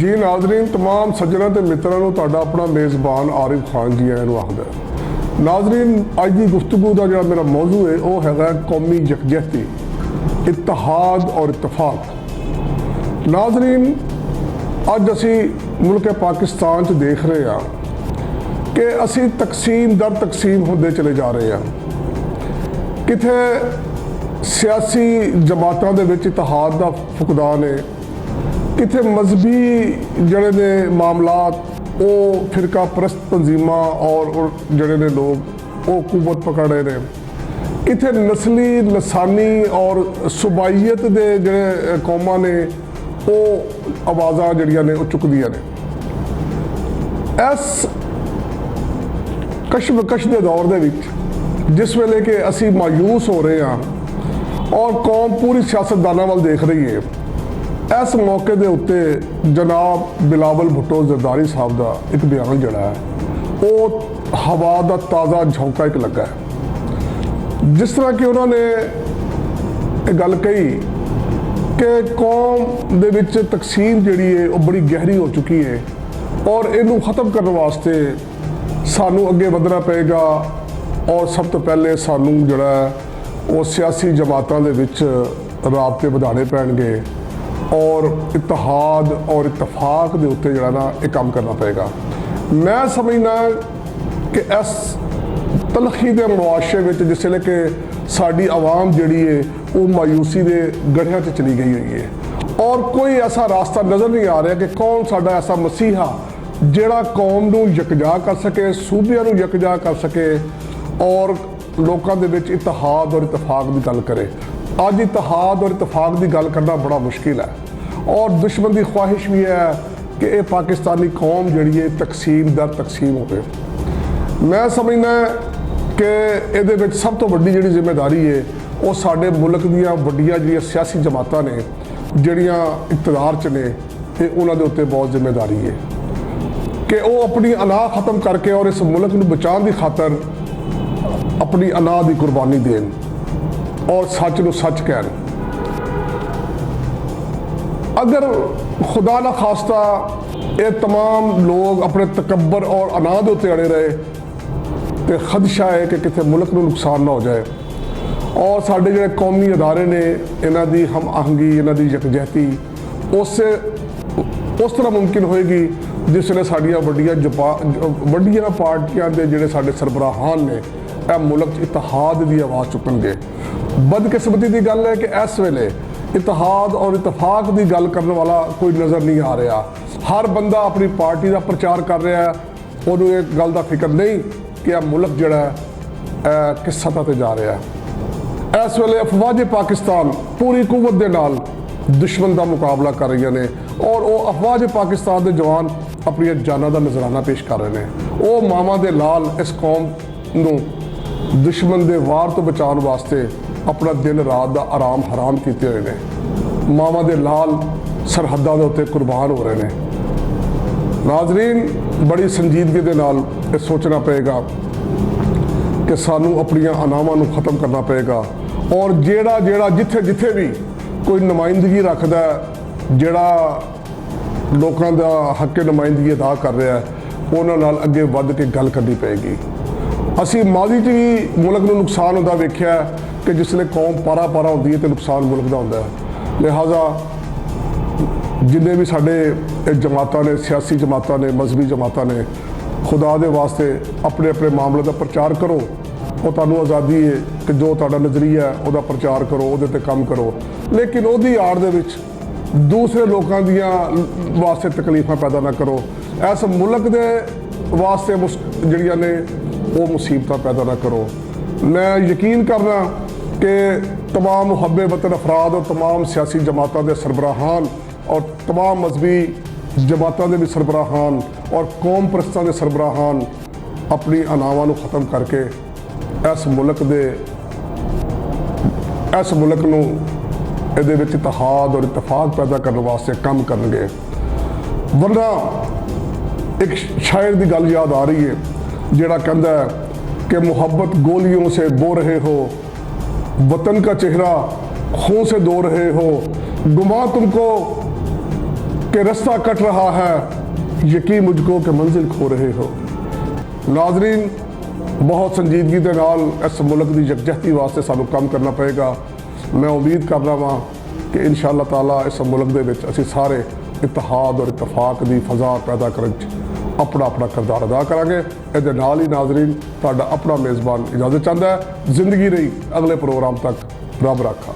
जी नाजरीन, तमाम सज्जनों ते मित्रों को तुहाडा अपना मेज़बान आरिफ खान जी आया आखदा। नाजरीन, अज की गुफ्तगू का जो मेरा मौजू है वह है कौमी यकजहती, इत्तेहाद और इत्तफाक। नाजरीन, अज असी मुल्क पाकिस्तान च देख रहे हैं कि असी तकसीम दर तकसीम होंदे चले जा रहे हैं। किथे सियासी जमातों के विच इत्तेहाद का फुकदान है, किथे मजहबी जड़े ने मामलात वो फिरका परस्त तंजीमा और जड़े ने लोग वो कुवत पकड़ रहे हैं। किथे नस्ली लसानी और सूबाइयत के जड़े कौमां ने वो आवाज़ा जड़ियां ने वो चुकदियां ने। इस कशमकश के दौर के विच जिस वेले कि असी मायूस हो रहे हैं और कौम पूरी सियासतदाना वाल देख रही है, इस मौके के उत्ते जनाब बिलावल भुट्टो जरदारी साहब का एक बयान जड़ा है वो हवा का ताज़ा झोंका एक लगा है। जिस तरह कि उन्होंने गल कही कि कौम दे विच तकसीम जिहड़ी है वो बड़ी गहरी हो चुकी है और इनू ख़त्म करने वास्ते सानू अगे वधना पेगा और सब तो पहले सानू जड़ा वो सियासी जमातों के विच राबते बढ़ाने पैणगे और इत्तेहाद और इत्तफाक के उत्ते जड़ा ना एक काम करना पेगा। मैं समझना कि इस तलखी के मुआशरे में जिसले कि साड़ी आवाम जिहड़ी है वो मायूसी के गढ़िया च चली गई हुई है और कोई ऐसा रास्ता नज़र नहीं आ रहा कि कौन साडा ऐसा मसीहा जिहड़ा कौम नूं यकजा कर सके, सूबियां नूं यकजा कर सके और लोगों के विच इत्तेहाद और इत्तफाक की गल करे। अज इत्तेहाद और इत्तफाक की गल करना बड़ा मुश्किल है और दुश्मन की ख्वाहिश भी है कि ये पाकिस्तानी कौम जिहड़ी है तकसीम दर तकसीम हो। मैं समझना कि ये सब तो वड्डी जिहड़ी जिम्मेदारी है वो साडे मुल्क दीयां वड्डियां जिहड़ियां सियासी जमातां ने जिहड़ियां इकतदार च ने ते उन्हां दे उत्ते बहुत जिम्मेदारी है कि वो अपनी अना खत्म करके और इस मुल्क नूं बचाउण दी खातर अपनी अना की कुर्बानी देन और सच नूं सच कहन। अगर खुदा ना खास्ता ये तमाम लोग अपने तकबर और अना के उत्ते अड़े रहे तो खदशा है कि कितने मुल्क नूं नुकसान ना हो जाए और साडे जिहड़े कौमी अदारे ने इन्हां दी हम आहंगी, इन्हां दी यकजहती उस तरह मुमकिन होएगी जिसले साडियां वड्डियां पार्टियां दे जिहड़े साडे सरबराहान ने यह मुल्क इत्तेहाद की आवाज़ चुकणगे। बदकिस्मती की गल है कि इस वेले इत्तेहाद और इत्तफाक की गल करने वाला कोई नज़र नहीं आ रहा। हर बंदा अपनी पार्टी का प्रचार कर रहा है, उन्होंने एक गल का फिक्र नहीं कि यह मुल्क जड़ा किस सतह पर जा रहा है। इस वेले अफवाज पाकिस्तान पूरी कुव्वत के नाल दुश्मन का मुकाबला कर रही ने और वो अफवाज पाकिस्तान के जवान अपनी जाना का नजराना पेश कर रहे हैं। वो मावां दे लाल इस कौम नूं दुश्मन के वार तो बचाने वास्ते अपना दिन रात का आराम हराम किए हुए हैं। मावां दे लाल सरहदां दे उत्ते कुर्बान हो रहे हैं। नाजरीन, बड़ी संजीदगी के नाल ये सोचना पेगा कि सानू अपनियां अनावां नूं खत्म करना पेगा और जेड़ा जेड़ा जिथे जिथे भी कोई नुमाइंदगी रखदा है, जेड़ा लोगों का हक नुमाइंदगी अदा कर रहा है, उन्हां नाल अगे वध के गल करनी पेगी। असी माजी च भी मुल्क नूं नुकसान होंदा वेख्या कि जिसले कौम पारा पारा होंदी है तो नुकसान मुल्क का होंदा है। लिहाजा जिन्हें भी साडे जमातां ने, सियासी जमातां ने, मजहबी जमातां ने, खुदा दे वास्ते अपने अपने मामले का प्रचार करो। वो तुहानूं आज़ादी है कि जो तुहाडा नज़रिया है वह प्रचार करो, उहदे ते काम करो, लेकिन उहदी आड़ दे विच दूसरे लोगों दियां वास्ते तकलीफां पैदा ना करो। इस मुल्क दे वास्ते जिहड़ियां ने वो मुसीबत पैदा ना करो। मैं यकीन करना कि तमाम मुहब्बे वतन अफराद और तमाम सियासी जमातों के सरबराहान और तमाम मजहबी जमातों के भी सरबराहान और कौम परस्तों के सरबराहान अपनी अनावां नूं खत्म करके इस मुल्क नूं इहदे विच इत्तेहाद और इत्तफाक पैदा करने वास्ते काम करनगे। वरना एक शायर की गल याद आ रही है जिहड़ा कहंदा है कि मोहब्बत गोलियों से बो रहे हो, वतन का चेहरा खून से धो रहे हो, गुमा तुमको कि रास्ता कट रहा है, यकीन मुझको कि मंजिल खो रहे हो। नाजरीन, बहुत संजीदगी के नाल इस मुल्क की यकजहती वास्ते सानू काम करना पएगा। मैं उम्मीद करना वा कि इंशाअल्लाह ताला इस मुल्क दे विच असीं सारे इतिहाद और इतफाक की फजा पैदा करने अपना अपना किरदार अदा करांगे। इहदे नाल ही नाजरीन, तुहाडा अपना मेज़बान इजाज़त चाहता है। जिंदगी रही, अगले प्रोग्राम तक रब राखा।